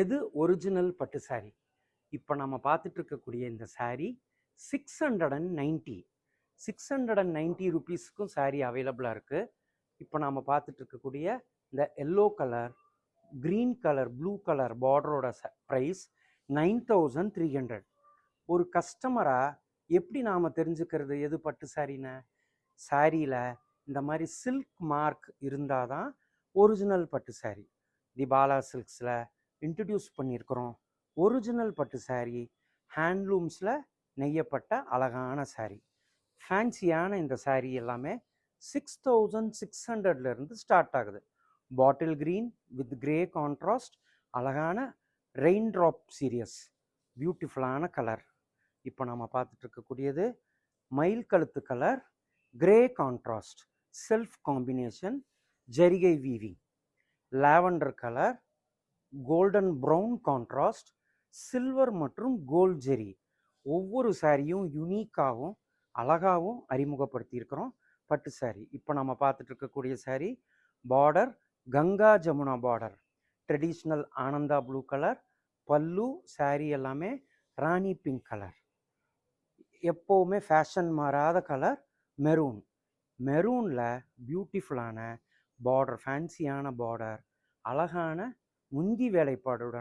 எது ஒரிஜினல் பட்டு சாரி? இப்போ நம்ம பார்த்துட்டு இருக்கக்கூடிய இந்த சாரி 690 690 ருபீஸ்க்கும் சாரி அவைலபிளாக இருக்குது. இப்போ நாம் பார்த்துட்டு இருக்கக்கூடிய இந்த yellow colour, green colour, blue colour பார்டரோட ப்ரைஸ் 9300. ஒரு கஸ்டமராக எப்படி நாம் தெரிஞ்சுக்கிறது எது பட்டு சாரின்னு? சாரியில் இந்த மாதிரி சில்க் மார்க் இருந்தால் தான் ஒரிஜினல் பட்டு சாரி. தி பாலா சில்க்ஸில் இன்ட்ரடியூஸ் பண்ணியிருக்கிறோம் ஒரிஜினல் பட்டு சாரி, ஹேண்ட்லூம்ஸில் நெய்யப்பட்ட அழகான சாரி. ஃபேன்சியான இந்த சாரி எல்லாமே 6600 ஸ்டார்ட் ஆகுது. Bottle green with grey contrast, அழகான ரெயின் ட்ராப் சீரியஸ், பியூட்டிஃபுல்லான கலர். இப்போ நம்ம பார்த்துட்டு இருக்கக்கூடியது மயில் கழுத்து colour, grey contrast, self combination, ஜரிகை weaving, lavender colour, golden brown contrast, silver மற்றும் கோல்ட் ஜெரி. ஒவ்வொரு சாரியும் யூனிக்காகவும் அழகாகவும் அறிமுகப்படுத்தியிருக்கிறோம் பட்டு சாரி. இப்போ நம்ம பார்த்துட்டு இருக்கக்கூடிய sorry border Ganga Jamuna border, traditional Ananda blue colour, பல்லு சாரி எல்லாமே ராணி பிங்க் கலர், எப்போவுமே ஃபேஷன் மாறாத கலர் மெரூன். மெரூனில் பியூட்டிஃபுல்லான பார்டர், ஃபேன்சியான பார்டர், அழகான முந்தி வேலைப்பாடுடன்